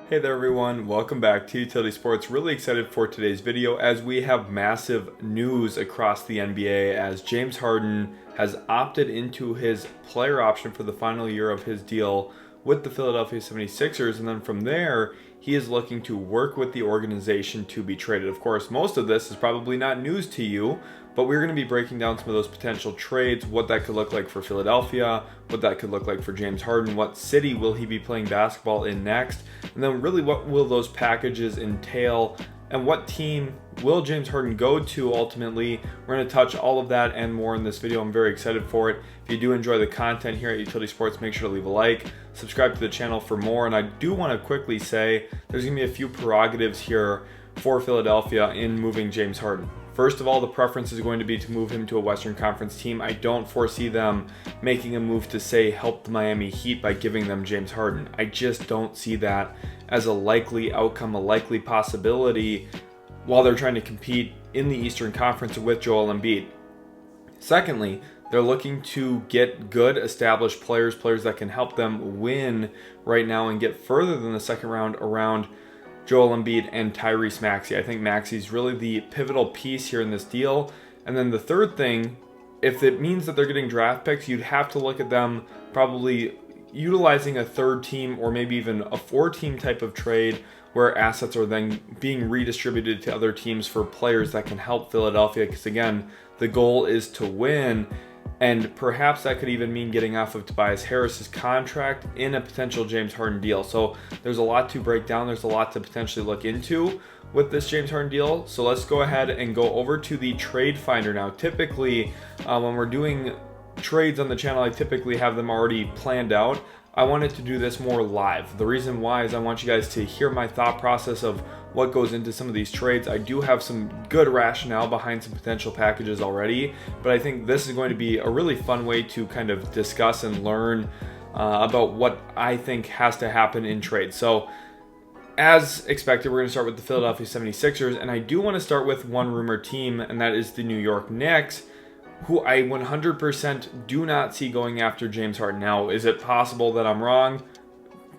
Hey there everyone, welcome back to Utility Sports. Really excited for today's video as we have massive news across the NBA as James Harden has opted into his player option for the final year of his deal with the Philadelphia 76ers, and then from there he is looking to work with the organization to be traded. Of course, most of this is probably not news to you, but we're going to be breaking down some of those potential trades, what that could look like for Philadelphia, what that could look like for James Harden, what city will he be playing basketball in next, and then really what will those packages entail, and what team will James Harden go to ultimately. We're going to touch all of that and more in this video. I'm very excited for it. If you do enjoy the content here at Utility Sports, make sure to leave a like, subscribe to the channel for more, and I do want to quickly say there's going to be a few prerogatives here for Philadelphia in moving James Harden. First of all, the preference is going to be to move him to a Western Conference team. I don't foresee them making a move to, say, help the Miami Heat by giving them James Harden. I just don't see that as a likely outcome, a likely possibility while they're trying to compete in the Eastern Conference with Joel Embiid. Secondly, they're looking to get good established players that can help them win right now and get further than the second round around Joel Embiid and Tyrese Maxey. I think Maxey's really the pivotal piece here in this deal. And then the third thing, if it means that they're getting draft picks, you'd have to look at them probably utilizing a third team or maybe even a four-team type of trade where assets are then being redistributed to other teams for players that can help Philadelphia, because again, the goal is to win. And perhaps that could even mean getting off of Tobias Harris's contract in a potential James Harden deal. So there's a lot to break down. There's a lot to potentially look into with this James Harden deal. So let's go ahead and go over to the trade finder now. Typically, when we're doing trades on the channel, I typically have them already planned out. I wanted to do this more live. The reason why is I want you guys to hear my thought process of what goes into some of these trades. I do have some good rationale behind some potential packages already, but I think this is going to be a really fun way to kind of discuss and learn about what I think has to happen in trades. So as expected, we're going to start with the Philadelphia 76ers, and I do want to start with one rumored team, and that is the New York Knicks, who I 100% do not see going after James Harden. Now, is it possible that I'm wrong?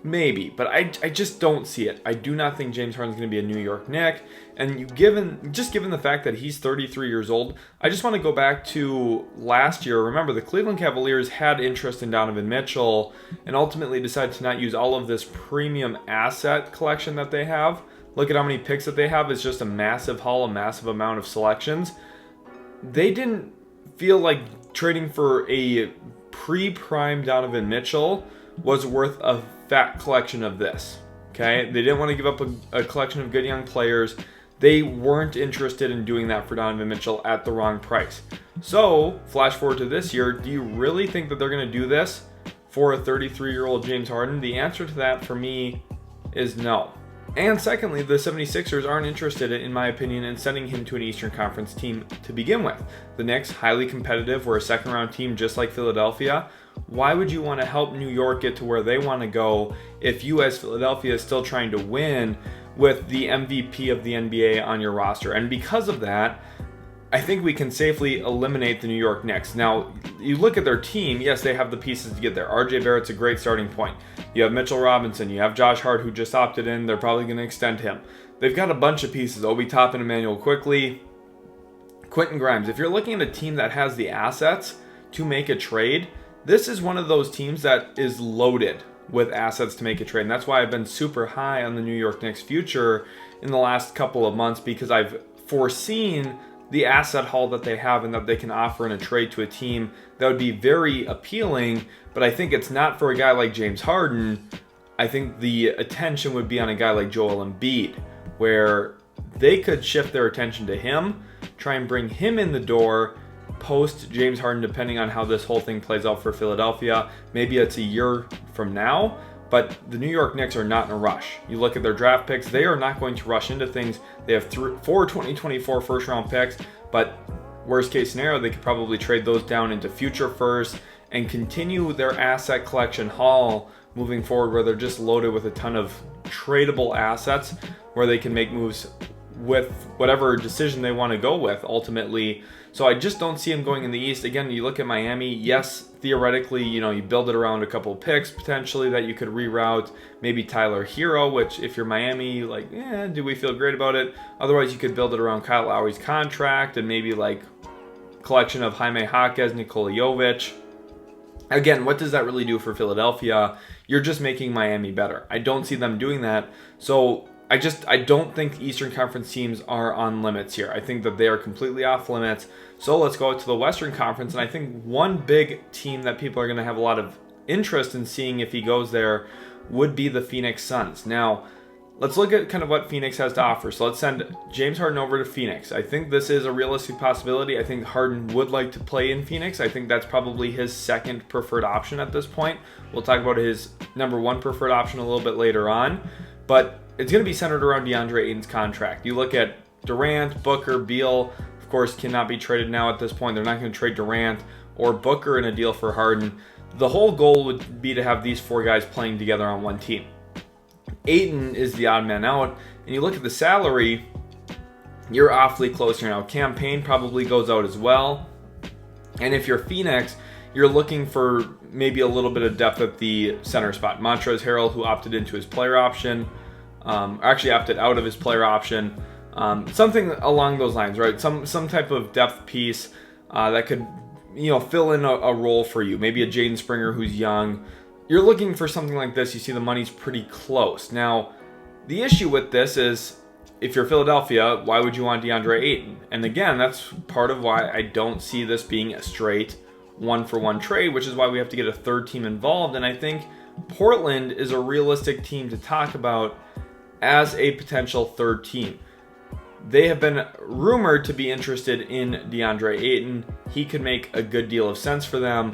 Maybe, but I just don't see it. I do not think James Harden's going to be a New York Knick, and given the fact that he's 33 years old, I just want to go back to last year. Remember, the Cleveland Cavaliers had interest in Donovan Mitchell and ultimately decided to not use all of this premium asset collection that they have. Look at how many picks that they have. It's just a massive haul, a massive amount of selections. They didn't feel like trading for a pre-prime Donovan Mitchell was worth a fat collection of this. Okay, they didn't want to give up a collection of good young players. They weren't interested in doing that for Donovan Mitchell at the wrong price. So flash forward to this year, do you really think that they're going to do this for a 33-year-old James Harden? The answer to that for me is no. And secondly, the 76ers aren't interested, in my opinion, in sending him to an Eastern Conference team to begin with. The Knicks, highly competitive, we're a second-round team just like Philadelphia. Why would you want to help New York get to where they want to go if you as Philadelphia is still trying to win with the MVP of the NBA on your roster? And because of that, I think we can safely eliminate the New York Knicks. Now, you look at their team, yes, they have the pieces to get there. RJ Barrett's a great starting point. You have Mitchell Robinson, you have Josh Hart, who just opted in. They're probably going to extend him. They've got a bunch of pieces. Obi Toppin, Emmanuel Quickley, Quentin Grimes. If you're looking at a team that has the assets to make a trade, this is one of those teams that is loaded with assets to make a trade. And that's why I've been super high on the New York Knicks future in the last couple of months, because I've foreseen the asset haul that they have and that they can offer in a trade to a team that would be very appealing. But I think it's not for a guy like James Harden. I think the attention would be on a guy like Joel Embiid, where they could shift their attention to him, try and bring him in the door post James Harden, depending on how this whole thing plays out for Philadelphia. Maybe it's a year from now, but the New York Knicks are not in a rush. You look at their draft picks, they are not going to rush into things. They have 4 2024 first-round picks, but worst case scenario, they could probably trade those down into future first and continue their asset collection haul moving forward, where they're just loaded with a ton of tradable assets where they can make moves with whatever decision they want to go with ultimately. So I just don't see him going in the East. Again, you look at Miami, yes, theoretically, you build it around a couple of picks potentially that you could reroute. Maybe Tyler Hero, which if you're Miami, like, do we feel great about it? Otherwise, you could build it around Kyle Lowry's contract and maybe like collection of Jaime Jaquez, Nikola Jovic. Again, what does that really do for Philadelphia? You're just making Miami better. I don't see them doing that. So I don't think Eastern Conference teams are on limits here. I think that they are completely off limits. So let's go to the Western Conference. And I think one big team that people are going to have a lot of interest in seeing if he goes there would be the Phoenix Suns. Now, let's look at kind of what Phoenix has to offer. So let's send James Harden over to Phoenix. I think this is a realistic possibility. I think Harden would like to play in Phoenix. I think that's probably his second preferred option at this point. We'll talk about his number one preferred option a little bit later on. But it's going to be centered around DeAndre Ayton's contract. You look at Durant, Booker, Beal, of course, cannot be traded now at this point. They're not going to trade Durant or Booker in a deal for Harden. The whole goal would be to have these four guys playing together on one team. Ayton is the odd man out, and you look at the salary, you're awfully close here now. Campaign probably goes out as well. And if you're Phoenix, you're looking for maybe a little bit of depth at the center spot. Montrezl Harrell, who opted into his player option, actually opted out of his player option. Something along those lines, right? Some type of depth piece that could, fill in a role for you. Maybe a Jaden Springer who's young. You're looking for something like this. You see the money's pretty close. Now, the issue with this is, if you're Philadelphia, why would you want DeAndre Ayton? And again, that's part of why I don't see this being a straight one-for-one trade, which is why we have to get a third team involved. And I think Portland is a realistic team to talk about as a potential third team. They have been rumored to be interested in DeAndre Ayton. He could make a good deal of sense for them.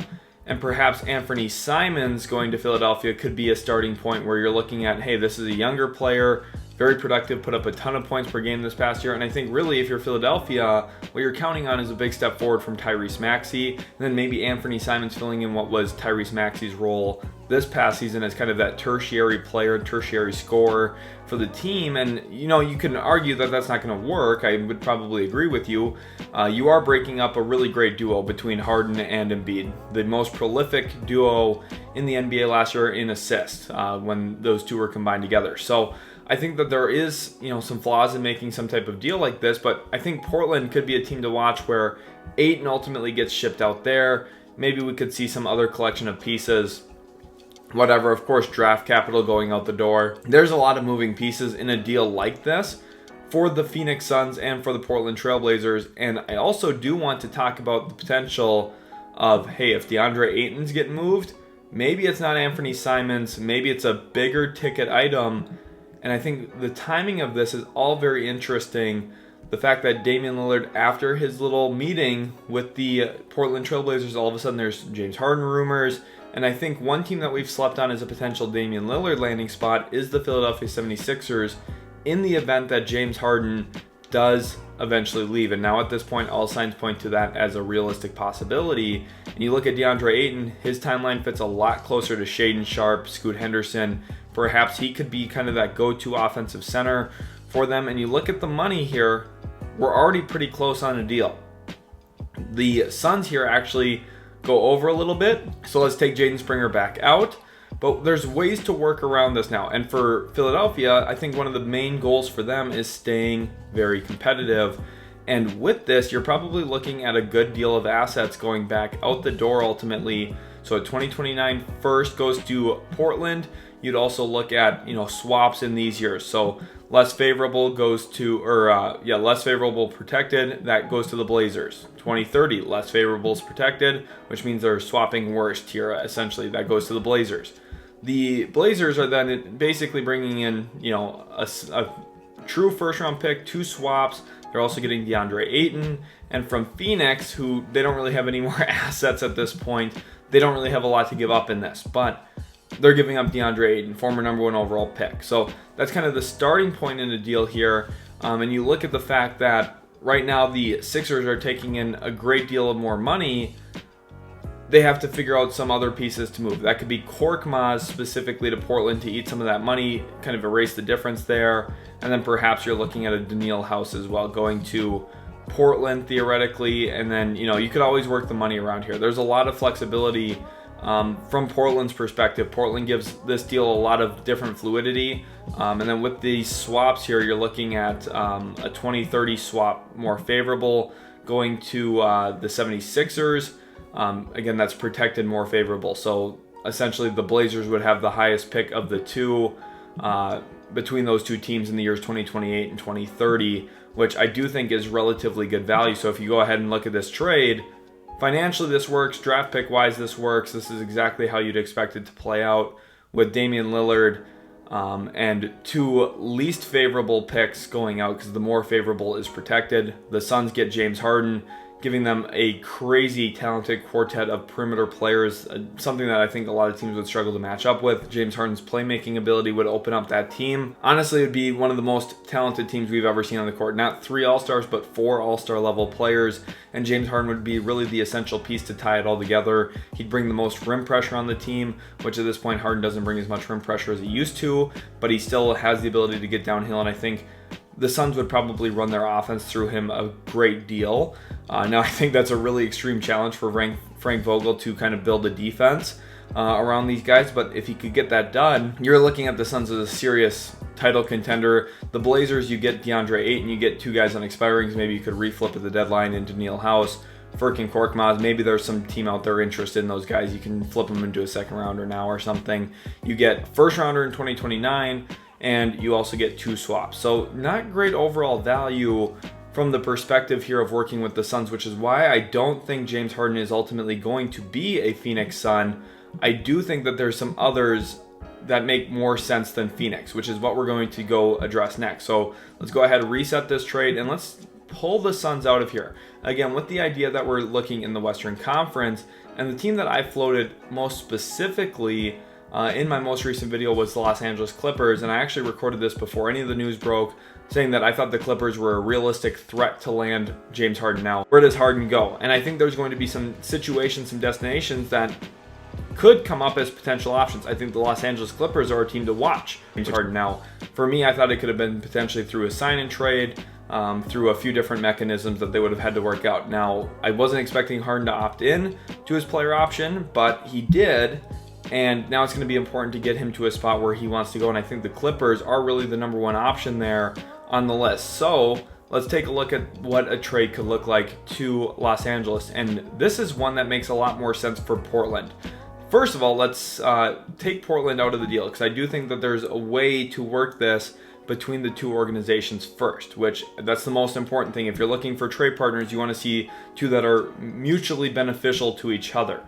And perhaps Anthony Simons going to Philadelphia could be a starting point where you're looking at, hey, this is a younger player, very productive, put up a ton of points per game this past year. And I think really if you're Philadelphia, what you're counting on is a big step forward from Tyrese Maxey. And then maybe Anthony Simons filling in what was Tyrese Maxey's role this past season as kind of that tertiary player, tertiary scorer for the team. And, you can argue that that's not going to work. I would probably agree with you. You are breaking up a really great duo between Harden and Embiid, the most prolific duo in the NBA last year in assists when those two were combined together. So I think that there is, some flaws in making some type of deal like this, but I think Portland could be a team to watch where Ayton ultimately gets shipped out there. Maybe we could see some other collection of pieces. Whatever, of course, draft capital going out the door. There's a lot of moving pieces in a deal like this for the Phoenix Suns and for the Portland Trailblazers. And I also do want to talk about the potential of, hey, if DeAndre Ayton's getting moved, maybe it's not Anthony Simons, maybe it's a bigger ticket item. And I think the timing of this is all very interesting. The fact that Damian Lillard, after his little meeting with the Portland Trailblazers, all of a sudden there's James Harden rumors. And I think one team that we've slept on as a potential Damian Lillard landing spot is the Philadelphia 76ers in the event that James Harden does eventually leave. And now at this point, all signs point to that as a realistic possibility. And you look at DeAndre Ayton, his timeline fits a lot closer to Shaedon Sharpe, Scoot Henderson. Perhaps he could be kind of that go-to offensive center for them. And you look at the money here, we're already pretty close on a deal. The Suns here actually go over a little bit. So let's take Jaden Springer back out. But there's ways to work around this now. And for Philadelphia, I think one of the main goals for them is staying very competitive. And with this, you're probably looking at a good deal of assets going back out the door ultimately. So at 2029 first goes to Portland. You'd also look at, swaps in these years. So less favorable goes to, less favorable protected, that goes to the Blazers. 2030, less favorable is protected, which means they're swapping worst here, essentially. That goes to the Blazers. The Blazers are then basically bringing in, a true first-round pick, 2 swaps. They're also getting DeAndre Ayton. And from Phoenix, who they don't really have any more assets at this point, they don't really have a lot to give up in this. But they're giving up DeAndre Ayton, former number 1 overall pick. So that's kind of the starting point in the deal here. And you look at the fact that right now the Sixers are taking in a great deal of more money. they have to figure out some other pieces to move. That could be Korkmaz specifically to Portland to eat some of that money, kind of erase the difference there. And then perhaps you're looking at a Daniil House as well, going to Portland theoretically. And then, you could always work the money around here. There's a lot of flexibility from Portland's perspective. Portland gives this deal a lot of different fluidity. And then with these swaps here, you're looking at a 20-30 swap more favorable going to the 76ers. Again, that's protected more favorable. So essentially the Blazers would have the highest pick of the two between those two teams in the years 2028 and 2030, which I do think is relatively good value. So if you go ahead and look at this trade, financially this works, draft pick wise this works. This is exactly how you'd expect it to play out with Damian Lillard and two least favorable picks going out because the more favorable is protected. The Suns get James Harden, giving them a crazy talented quartet of perimeter players, something that I think a lot of teams would struggle to match up with. James Harden's playmaking ability would open up that team. Honestly, it would be one of the most talented teams we've ever seen on the court. Not 3 All-Stars, but 4 All-Star level players. And James Harden would be really the essential piece to tie it all together. He'd bring the most rim pressure on the team, which at this point Harden doesn't bring as much rim pressure as he used to, but he still has the ability to get downhill, and I think the Suns would probably run their offense through him a great deal. Now, I think that's a really extreme challenge for Frank Vogel to kind of build a defense around these guys, but if he could get that done, you're looking at the Suns as a serious title contender. The Blazers, you get DeAndre Ayton, you get 2 guys on expirings. Maybe you could reflip at the deadline into Daniil House, Furkan Korkmaz. Maybe there's some team out there interested in those guys. You can flip them into a second rounder now or something. You get first rounder in 2029. And you also get 2 swaps. So not great overall value from the perspective here of working with the Suns, which is why I don't think James Harden is ultimately going to be a Phoenix Sun. I do think that there's some others that make more sense than Phoenix, which is what we're going to go address next. So let's go ahead and reset this trade and let's pull the Suns out of here. Again, with the idea that we're looking in the Western Conference, and the team that I floated most specifically in my most recent video was the Los Angeles Clippers, and I actually recorded this before any of the news broke, saying that I thought the Clippers were a realistic threat to land James Harden. Now, where does Harden go? And I think there's going to be some situations, some destinations that could come up as potential options. I think the Los Angeles Clippers are a team to watch. James Harden. Now, for me, I thought it could have been potentially through a sign and trade, through a few different mechanisms that they would have had to work out. Now, I wasn't expecting Harden to opt in to his player option, but he did. And now it's going to be important to get him to a spot where he wants to go. And I think the Clippers are really the number 1 option there on the list. So let's take a look at what a trade could look like to Los Angeles. And this is one that makes a lot more sense for Portland. First of all, let's take Portland out of the deal, because I do think that there's a way to work this between the 2 organizations first, which that's the most important thing. If you're looking for trade partners, you want to see 2 that are mutually beneficial to each other.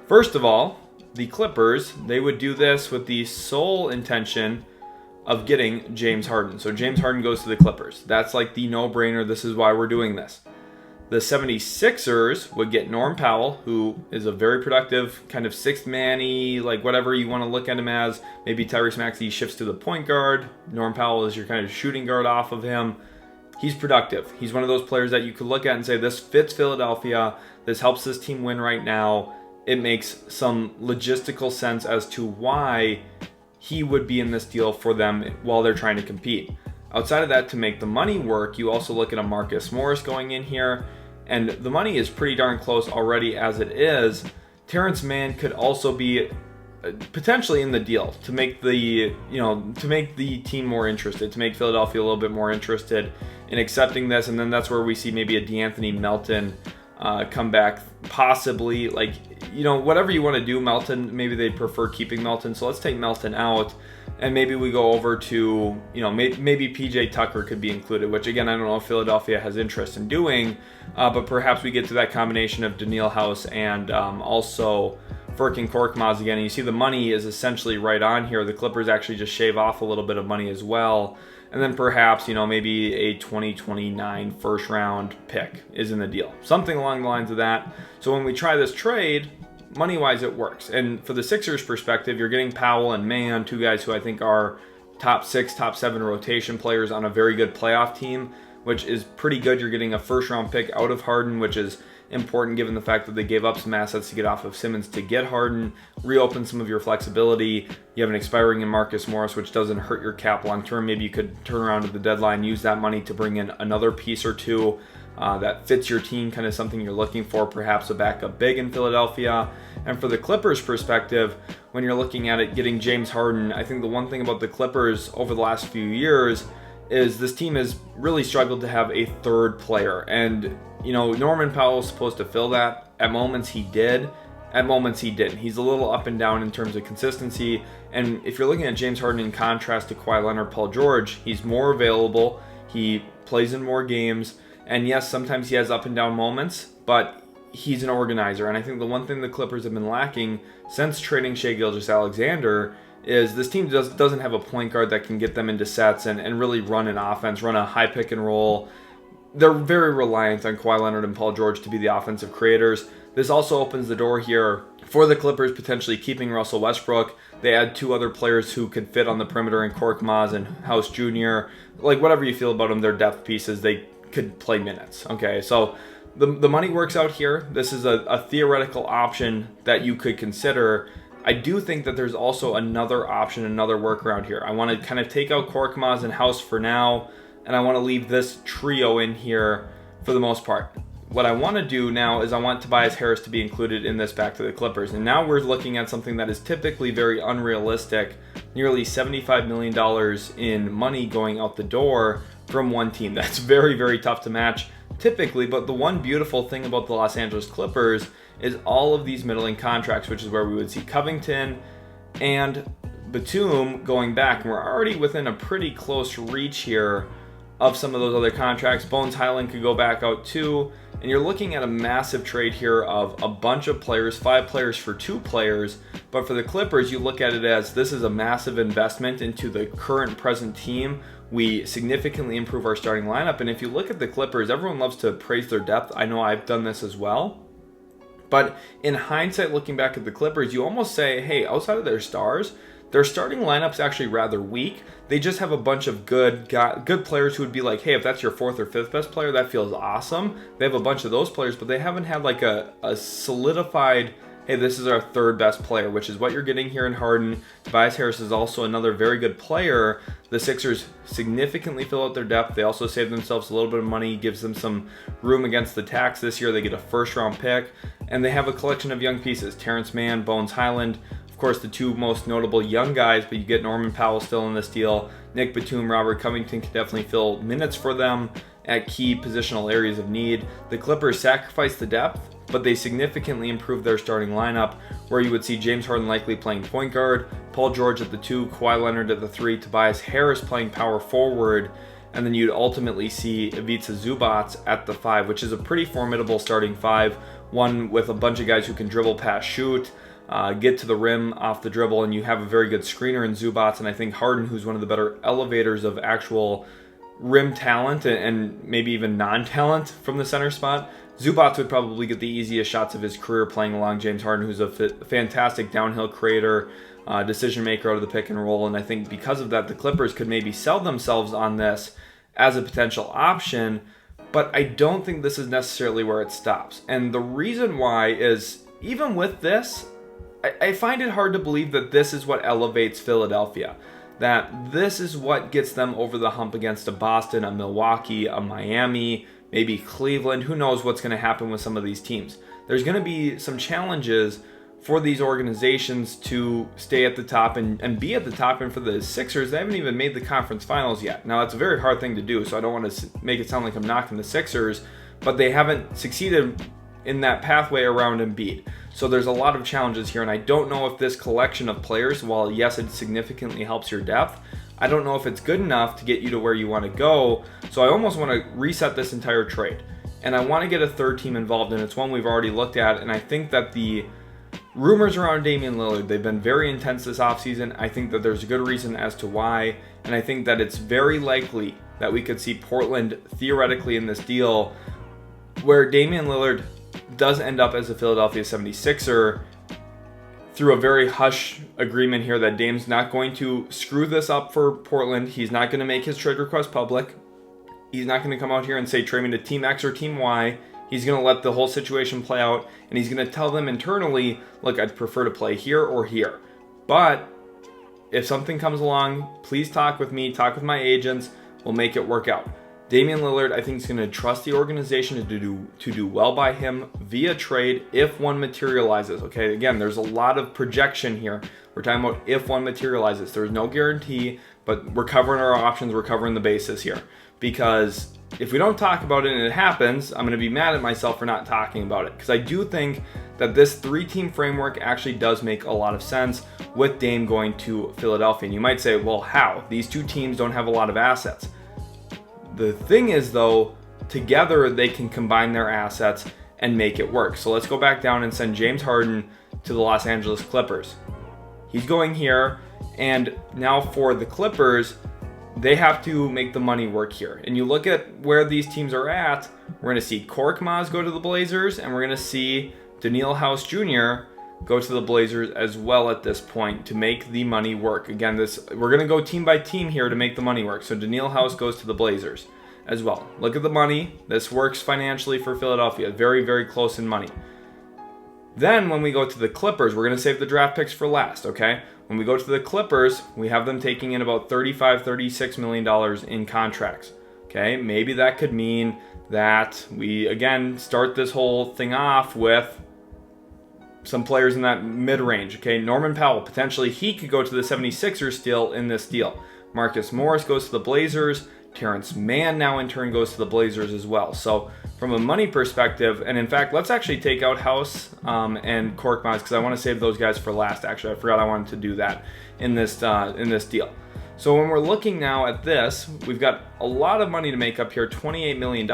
First of all, the Clippers, they would do this with the sole intention of getting James Harden. So James Harden goes to the Clippers. That's like the no-brainer. This is why we're doing this. The 76ers would get Norm Powell, who is a very productive kind of 6th man-y, like whatever you want to look at him as. Maybe Tyrese Maxey shifts to the point guard. Norm Powell is your kind of shooting guard off of him. He's productive. He's one of those players that you could look at and say, this fits Philadelphia. This helps this team win right now. It makes some logistical sense as to why he would be in this deal for them while they're trying to compete. Outside of that, to make the money work, you also look at a Marcus Morris going in here, and the money is pretty darn close already as it is. Terrence Mann could also be potentially in the deal to make the team more interested, to make Philadelphia a little bit more interested in accepting this, and then that's where we see maybe a DeAnthony Melton come back, possibly. Like, whatever you want to do, Melton, maybe they'd prefer keeping Melton, so let's take Melton out, and maybe we go over to, maybe PJ Tucker could be included, which again, I don't know if Philadelphia has interest in doing, but perhaps we get to that combination of Daniil House and also Furkan Korkmaz again, and you see the money is essentially right on here. The Clippers actually just shave off a little bit of money as well. And then perhaps, maybe a 2029 first round pick is in the deal. Something along the lines of that. So when we try this trade, money-wise it works. And for the Sixers perspective, you're getting Powell and Mann, 2 guys who I think are top 6, top 7 rotation players on a very good playoff team, which is pretty good. You're getting a first round pick out of Harden, which is important given the fact that they gave up some assets to get off of Simmons to get Harden, reopen some of your flexibility. You have an expiring in Marcus Morris, which doesn't hurt your cap long term. Maybe you could turn around at the deadline, use that money to bring in another piece or two that fits your team, kind of something you're looking for, perhaps a backup big in Philadelphia. And for the Clippers perspective, when you're looking at it, getting James Harden, I think the one thing about the Clippers over the last few years is this team has really struggled to have a third player. And, you know, Norman Powell was supposed to fill that. At moments he did. At moments he didn't. He's a little up and down in terms of consistency. And if you're looking at James Harden in contrast to Kawhi Leonard, Paul George, he's more available. He plays in more games. And yes, sometimes he has up and down moments, but he's an organizer. And I think the one thing the Clippers have been lacking since trading Shai Gilgeous-Alexander is this team doesn't have a point guard that can get them into sets and really run an offense, run a high pick and roll. They're very reliant on Kawhi Leonard and Paul George to be the offensive creators. This also opens the door here for the Clippers potentially keeping Russell Westbrook. They add two other players who could fit on the perimeter in Korkmaz and House Jr. Like, whatever you feel about them, they're depth pieces. They could play minutes. Okay, so the money works out here. This is a theoretical option that you could consider. I do think that there's also another option, another workaround here. I want to kind of take out Korkmaz and House for now, and I want to leave this trio in here for the most part. What I want to do now is I want Tobias Harris to be included in this back to the Clippers. And now we're looking at something that is typically very unrealistic, nearly $75 million in money going out the door from one team. That's very, very tough to match typically, but the one beautiful thing about the Los Angeles Clippers is all of these middling contracts, which is where we would see Covington and Batum going back. And we're already within a pretty close reach here of some of those other contracts. Bones Highland could go back out too. And you're looking at a massive trade here of a bunch of players, 5 players for 2 players. But for the Clippers, you look at it as this is a massive investment into the current present team. We significantly improve our starting lineup. And if you look at the Clippers, everyone loves to praise their depth. I know I've done this as well. But in hindsight, looking back at the Clippers, you almost say, hey, outside of their stars, their starting lineup's actually rather weak. They just have a bunch of good players who would be like, hey, if that's your 4th or 5th best player, that feels awesome. They have a bunch of those players, but they haven't had like a solidified, hey, this is our 3rd best player, which is what you're getting here in Harden. Tobias Harris is also another very good player. The Sixers significantly fill out their depth. They also save themselves a little bit of money, gives them some room against the tax this year. They get a 1st-round pick, and they have a collection of young pieces. Terrence Mann, Bones Highland, of course, the 2 most notable young guys, but you get Norman Powell still in this deal. Nick Batum, Robert Covington can definitely fill minutes for them at key positional areas of need. The Clippers sacrifice the depth, but they significantly improve their starting lineup, where you would see James Harden likely playing point guard, Paul George at the 2, Kawhi Leonard at the 3, Tobias Harris playing power forward, and then you'd ultimately see Ivica Zubac at the 5, which is a pretty formidable starting 5, one with a bunch of guys who can dribble, pass, shoot, get to the rim off the dribble, and you have a very good screener in Zubac, and I think Harden, who's one of the better elevators of actual rim talent and maybe even non-talent from the center spot. Zubac would probably get the easiest shots of his career playing along James Harden, who's a fantastic downhill creator, decision maker out of the pick and roll, and I think because of that, the Clippers could maybe sell themselves on this as a potential option, but I don't think this is necessarily where it stops. And the reason why is, even with this, I find it hard to believe that this is what elevates Philadelphia, that this is what gets them over the hump against a Boston, a Milwaukee, a Miami, maybe Cleveland. Who knows what's going to happen with some of these teams. There's going to be some challenges for these organizations to stay at the top and be at the top. And for the Sixers, they haven't even made the conference finals yet. Now, that's a very hard thing to do, so I don't want to make it sound like I'm knocking the Sixers, but they haven't succeeded in that pathway around Embiid. So there's a lot of challenges here, and I don't know if this collection of players, while yes, it significantly helps your depth, I don't know if it's good enough to get you to where you want to go. So I almost want to reset this entire trade, and I want to get a 3rd team involved, and it's one we've already looked at, and I think that the rumors around Damian Lillard, they've been very intense this offseason. I think that there's a good reason as to why, and I think that it's very likely that we could see Portland theoretically in this deal where Damian Lillard does end up as a Philadelphia 76er through a very hush agreement here that Dame's not going to screw this up for Portland. He's not going to make his trade request public. He's not going to come out here and say trade me to Team X or Team Y. He's going to let the whole situation play out, and he's going to tell them internally, look, I'd prefer to play here or here. But if something comes along, please talk with me, talk with my agents, we'll make it work out. Damian Lillard, I think, is going to trust the organization to do well by him via trade if one materializes. Okay, again, there's a lot of projection here. We're talking about if one materializes. There's no guarantee, but we're covering our options, we're covering the bases here. Because if we don't talk about it and it happens, I'm going to be mad at myself for not talking about it. Because I do think that this 3-team framework actually does make a lot of sense with Dame going to Philadelphia. And you might say, well, how? These two teams don't have a lot of assets. The thing is, though, together they can combine their assets and make it work. So let's go back down and send James Harden to the Los Angeles Clippers. He's going here, and now for the Clippers, they have to make the money work here. And you look at where these teams are at, we're going to see Korkmaz go to the Blazers, and we're going to see Daniil House Jr. go to the Blazers as well at this point to make the money work. Again, we're going to go team by team here to make the money work. So Daniil House goes to the Blazers as well. Look at the money. This works financially for Philadelphia. Very, very close in money. Then when we go to the Clippers, we're going to save the draft picks for last, okay? When we go to the Clippers, we have them taking in about $35, $36 million in contracts, okay? Maybe that could mean that we, again, start this whole thing off with some players in that mid-range, okay? Norman Powell, potentially he could go to the 76ers still in this deal. Marcus Morris goes to the Blazers. Terrence Mann now in turn goes to the Blazers as well. So from a money perspective, and in fact, let's actually take out House and Korkmaz because I want to save those guys for last. Actually, I forgot I wanted to do that in this deal. So when we're looking now at this, we've got a lot of money to make up here, $28 million.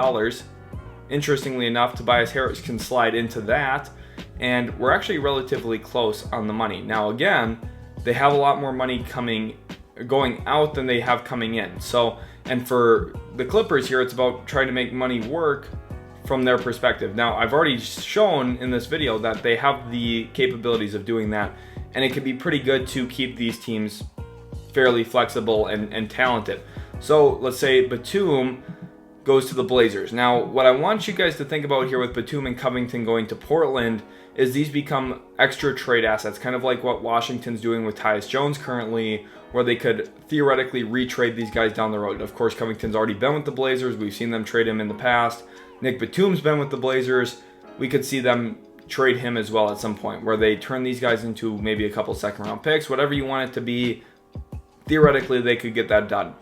Interestingly enough, Tobias Harris can slide into that, and we're actually relatively close on the money. Now again, they have a lot more money going out than they have coming in. So, and for the Clippers here, it's about trying to make money work from their perspective. Now, I've already shown in this video that they have the capabilities of doing that, and it can be pretty good to keep these teams fairly flexible and talented. So let's say Batum goes to the Blazers. Now, what I want you guys to think about here with Batum and Covington going to Portland is these become extra trade assets, kind of like what Washington's doing with Tyus Jones currently, where they could theoretically retrade these guys down the road. Of course, Covington's already been with the Blazers. We've seen them trade him in the past. Nick Batum's been with the Blazers. We could see them trade him as well at some point, where they turn these guys into maybe a couple second-round picks, whatever you want it to be. Theoretically, they could get that done.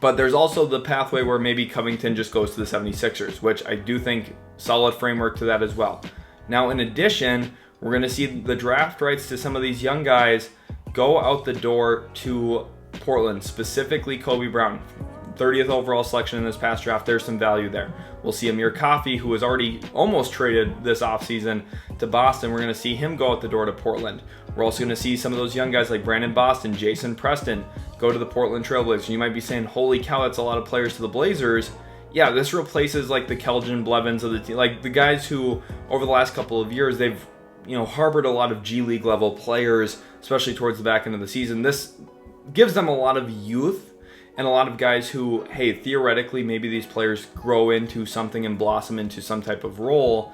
But there's also the pathway where maybe Covington just goes to the 76ers, which I do think solid framework to that as well. Now, in addition, we're going to see the draft rights to some of these young guys go out the door to Portland, specifically Kobe Brown. 30th overall selection in this past draft. There's some value there. We'll see Amir Coffey, who was already almost traded this offseason to Boston. We're going to see him go out the door to Portland. We're also going to see some of those young guys like Brandon Boston, Jason Preston go to the Portland Trailblazers. You might be saying, holy cow, that's a lot of players to the Blazers. Yeah, this replaces like the Keldon Blevins of the team, like the guys who over the last couple of years, they've harbored a lot of G League level players, especially towards the back end of the season. This gives them a lot of youth and a lot of guys who, hey, theoretically, maybe these players grow into something and blossom into some type of role.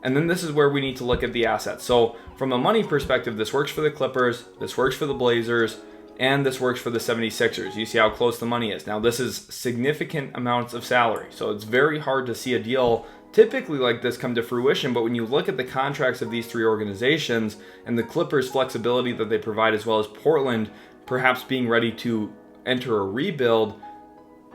And then this is where we need to look at the assets. So from a money perspective, this works for the Clippers, this works for the Blazers, and this works for the 76ers. You see how close the money is. Now, this is significant amounts of salary. So it's very hard to see a deal typically like this come to fruition. But when you look at the contracts of these three organizations and the Clippers' flexibility that they provide, as well as Portland perhaps being ready to enter a rebuild,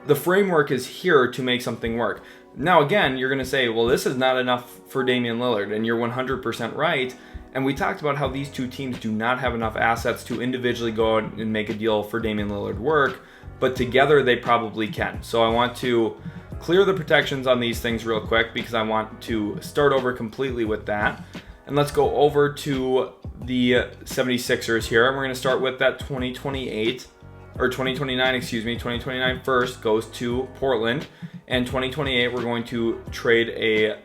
the framework is here to make something work. Now, again, you're going to say, well, this is not enough for Damian Lillard, and you're 100% right. And we talked about how these two teams do not have enough assets to individually go out and make a deal for Damian Lillard work, but together they probably can. So I want to clear the protections on these things real quick because I want to start over completely with that. And let's go over to the 76ers here, and we're going to start with that 2029 first goes to Portland, and 2028 we're going to trade a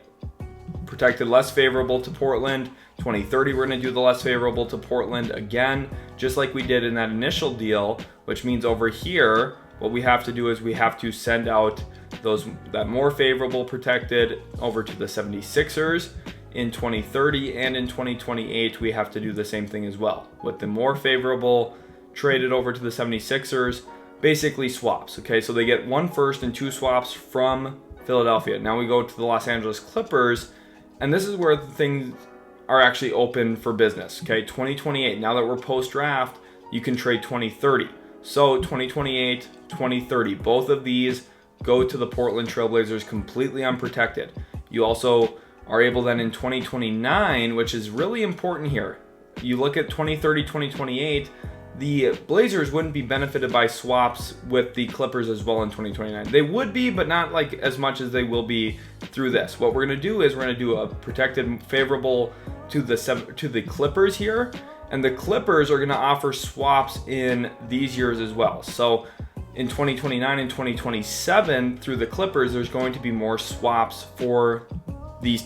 protected less favorable to Portland. 2030 we're going to do the less favorable to Portland again, just like we did in that initial deal, which means over here what we have to do is we have to send out that more favorable protected over to the 76ers in 2030, and in 2028 we have to do the same thing as well, with the more favorable traded over to the 76ers, basically swaps. Okay, so they get 1 first and 2 swaps from Philadelphia. Now we go to the Los Angeles Clippers, and this is where things are actually open for business. Okay, 2028, now that we're post-draft, you can trade 2030. So 2028, 2030, both of these go to the Portland Trailblazers completely unprotected. You also are able then in 2029, which is really important here. You look at 2030, 2028, the Blazers wouldn't be benefited by swaps with the Clippers as well in 2029. They would be, but not like as much as they will be through this. What we're going to do is we're going to do a protected favorable to the Clippers here, and the Clippers are going to offer swaps in these years as well. So in 2029 and 2027 through the Clippers, there's going to be more swaps for the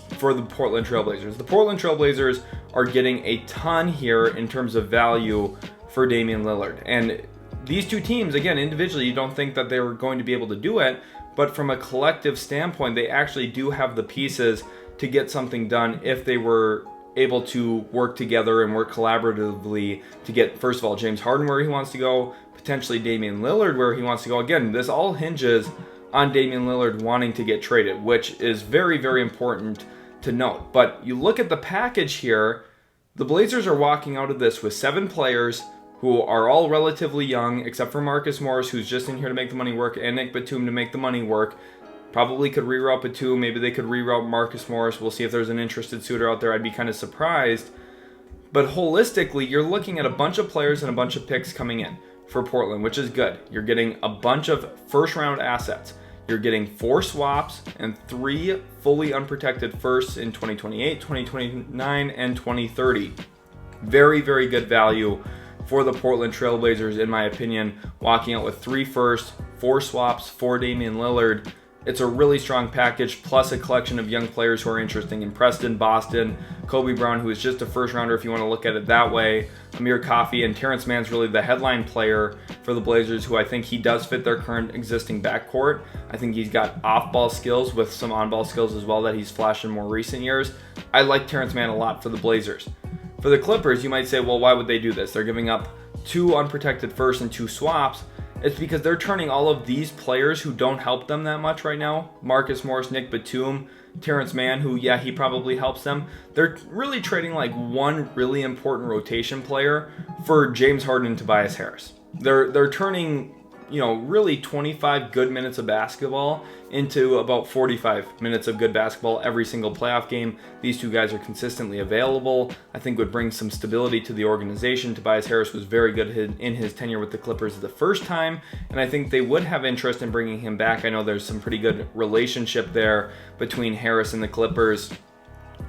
Portland Trailblazers. The Portland Trailblazers are getting a ton here in terms of value for Damian Lillard. And these two teams, again, individually, you don't think that they were going to be able to do it, but from a collective standpoint, they actually do have the pieces to get something done if they were able to work together and work collaboratively to get, first of all, James Harden where he wants to go, potentially Damian Lillard where he wants to go. Again, this all hinges on Damian Lillard wanting to get traded, which is very, very important to note. But you look at the package here, the Blazers are walking out of this with 7 players who are all relatively young, except for Marcus Morris, who's just in here to make the money work, and Nick Batum to make the money work. Probably could reroute Batum. Maybe they could reroute Marcus Morris. We'll see if there's an interested suitor out there. I'd be kind of surprised. But holistically, you're looking at a bunch of players and a bunch of picks coming in for Portland, which is good. You're getting a bunch of first-round assets. You're getting 4 swaps and 3 fully unprotected firsts in 2028, 2029, and 2030. Very, very good value for the Portland Trailblazers, in my opinion, walking out with 3 firsts, 4 swaps for Damian Lillard. It's a really strong package, plus a collection of young players who are interesting in Preston, Boston, Kobe Brown, who is just a first rounder if you want to look at it that way, Amir Coffey, and Terrence Mann's really the headline player for the Blazers, who I think he does fit their current existing backcourt. I think he's got off-ball skills with some on-ball skills as well that he's flashed in more recent years. I like Terrence Mann a lot for the Blazers. For the Clippers, you might say, well, why would they do this? They're giving up 2 unprotected firsts and 2 swaps. It's because they're turning all of these players who don't help them that much right now, Marcus Morris, Nick Batum, Terrence Mann, who, yeah, he probably helps them. They're really trading like one really important rotation player for James Harden and Tobias Harris. They're turning, really 25 good minutes of basketball into about 45 minutes of good basketball every single playoff game. These two guys are consistently available. I think would bring some stability to the organization. Tobias Harris was very good in his tenure with the Clippers the first time, and I think they would have interest in bringing him back. I know there's some pretty good relationship there between Harris and the Clippers.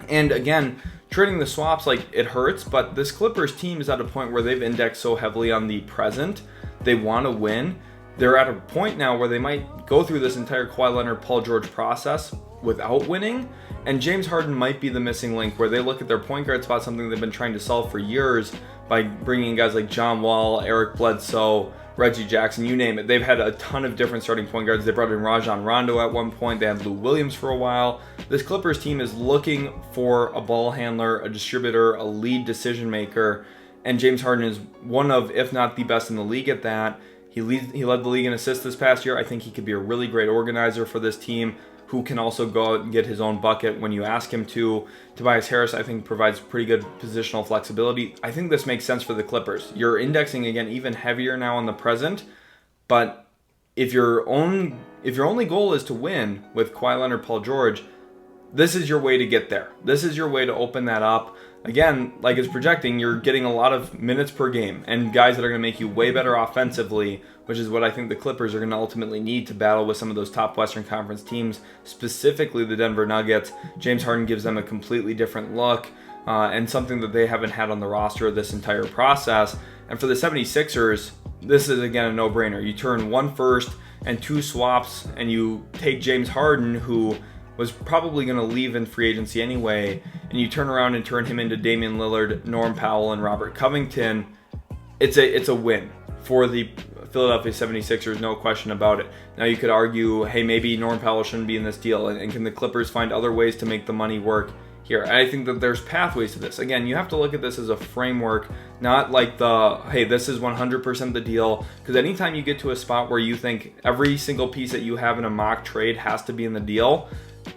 And again, trading the swaps, it hurts, but this Clippers team is at a point where they've indexed so heavily on the present. They want to win. They're at a point now where they might go through this entire Kawhi Leonard, Paul George process without winning, and James Harden might be the missing link where they look at their point guard spot, something they've been trying to solve for years by bringing in guys like John Wall, Eric Bledsoe, Reggie Jackson, you name it. They've had a ton of different starting point guards. They brought in Rajon Rondo at one point. They had Lou Williams for a while. This Clippers team is looking for a ball handler, a distributor, a lead decision maker, and James Harden is one of, if not the best in the league at that. He led the league in assists this past year. I think he could be a really great organizer for this team who can also go out and get his own bucket when you ask him to. Tobias Harris, I think, provides pretty good positional flexibility. I think this makes sense for the Clippers. You're indexing, again, even heavier now on the present, but if your only goal is to win with Kawhi Leonard, Paul George, this is your way to get there. This is your way to open that up. Again, like it's projecting, you're getting a lot of minutes per game and guys that are going to make you way better offensively, which is what I think the Clippers are going to ultimately need to battle with some of those top Western Conference teams, specifically the Denver Nuggets. James Harden gives them a completely different look and something that they haven't had on the roster this entire process. And for the 76ers, this is, again, a no-brainer. You turn 1 first and 2 swaps, and you take James Harden, who was probably going to leave in free agency anyway, and you turn around and turn him into Damian Lillard, Norm Powell, and Robert Covington. It's a win for the Philadelphia 76ers, no question about it. Now you could argue, hey, maybe Norm Powell shouldn't be in this deal, and can the Clippers find other ways to make the money work here? And I think that there's pathways to this. Again, you have to look at this as a framework, not like hey, this is 100% the deal, because anytime you get to a spot where you think every single piece that you have in a mock trade has to be in the deal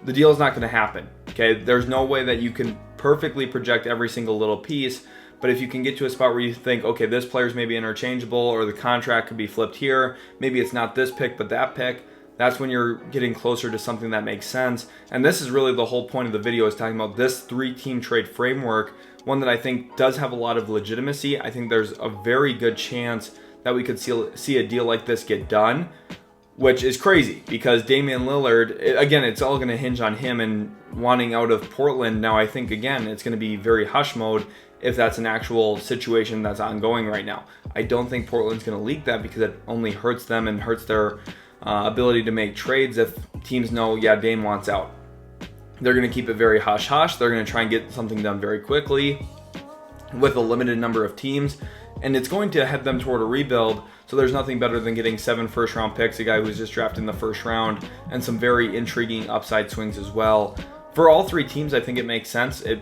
is not going to happen, okay? There's no way that you can perfectly project every single little piece. But if you can get to a spot where you think, okay, this player's maybe interchangeable, or the contract could be flipped here, maybe it's not this pick but that pick, that's when you're getting closer to something that makes sense. And this is really the whole point of the video, is talking about this 3-team trade framework, one that I think does have a lot of legitimacy. I think there's a very good chance that we could see a deal like this get done, which is crazy because Damian Lillard, again, it's all going to hinge on him and wanting out of Portland. Now, I think, again, it's going to be very hush mode if that's an actual situation that's ongoing right now. I don't think Portland's going to leak that, because it only hurts them and hurts their ability to make trades if teams know, yeah, Dame wants out. They're going to keep it very hush-hush. They're going to try and get something done very quickly with a limited number of teams, and it's going to head them toward a rebuild. So there's nothing better than getting 7 first-round picks, a guy who's just drafted in the first round, and some very intriguing upside swings as well. For all 3 teams, I think it makes sense. It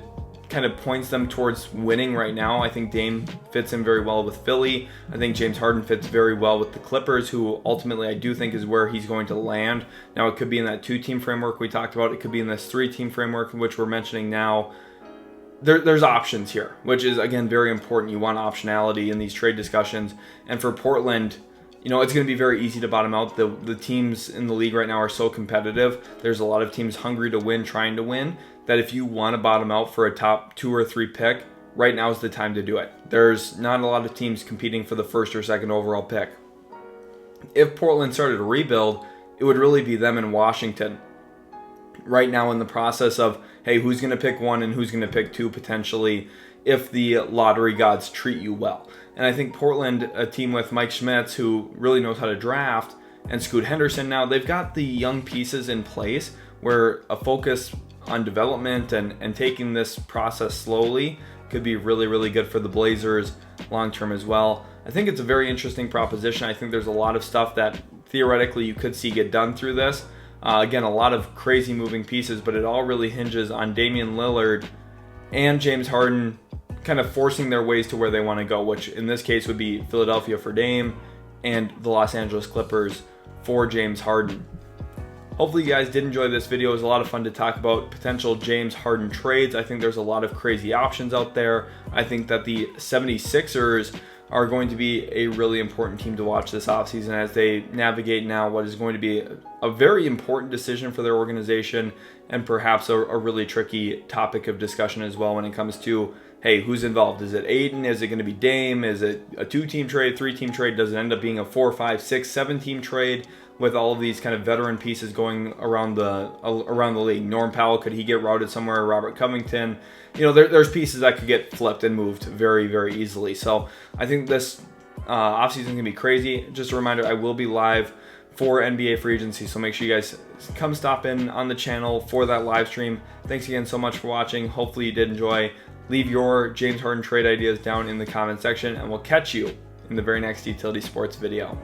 kind of points them towards winning right now. I think Dame fits in very well with Philly. I think James Harden fits very well with the Clippers, who ultimately I do think is where he's going to land. Now, it could be in that 2-team framework we talked about. It could be in this 3-team framework, which we're mentioning now. There's options here, which is, again, very important. You want optionality in these trade discussions. And for Portland, you know, it's going to be very easy to bottom out. The teams in the league right now are so competitive. There's a lot of teams hungry to win, trying to win, that if you want to bottom out for a top 2 or 3 pick, right now is the time to do it. There's not a lot of teams competing for the 1st or 2nd overall pick. If Portland started a rebuild, it would really be them in Washington right now in the process of, hey, who's going to pick 1 and who's going to pick 2 potentially if the lottery gods treat you well. And I think Portland, a team with Mike Schmitz, who really knows how to draft, and Scoot Henderson now, they've got the young pieces in place where a focus on development and taking this process slowly could be really, really good for the Blazers long term as well. I think it's a very interesting proposition. I think there's a lot of stuff that theoretically you could see get done through this. Again, a lot of crazy moving pieces, but it all really hinges on Damian Lillard and James Harden kind of forcing their ways to where they want to go, which in this case would be Philadelphia for Dame and the Los Angeles Clippers for James Harden. Hopefully you guys did enjoy this video. It was a lot of fun to talk about potential James Harden trades. I think there's a lot of crazy options out there. I think that the 76ers are going to be a really important team to watch this offseason as they navigate now what is going to be a very important decision for their organization, and perhaps a really tricky topic of discussion as well when it comes to, hey, who's involved? Is it Aiden? Is it going to be Dame? Is it a 2-team trade, 3-team trade? Does it end up being a 4, 5, 6, 7-team trade with all of these kind of veteran pieces going around the league? Norm Powell, could he get routed somewhere? Robert Covington? You know, there's pieces that could get flipped and moved very, very easily. So I think this offseason is going to be crazy. Just a reminder, I will be live for NBA free agency, so make sure you guys come stop in on the channel for that live stream. Thanks again so much for watching. Hopefully you did enjoy. Leave your James Harden trade ideas down in the comment section, and we'll catch you in the very next Utility Sports video.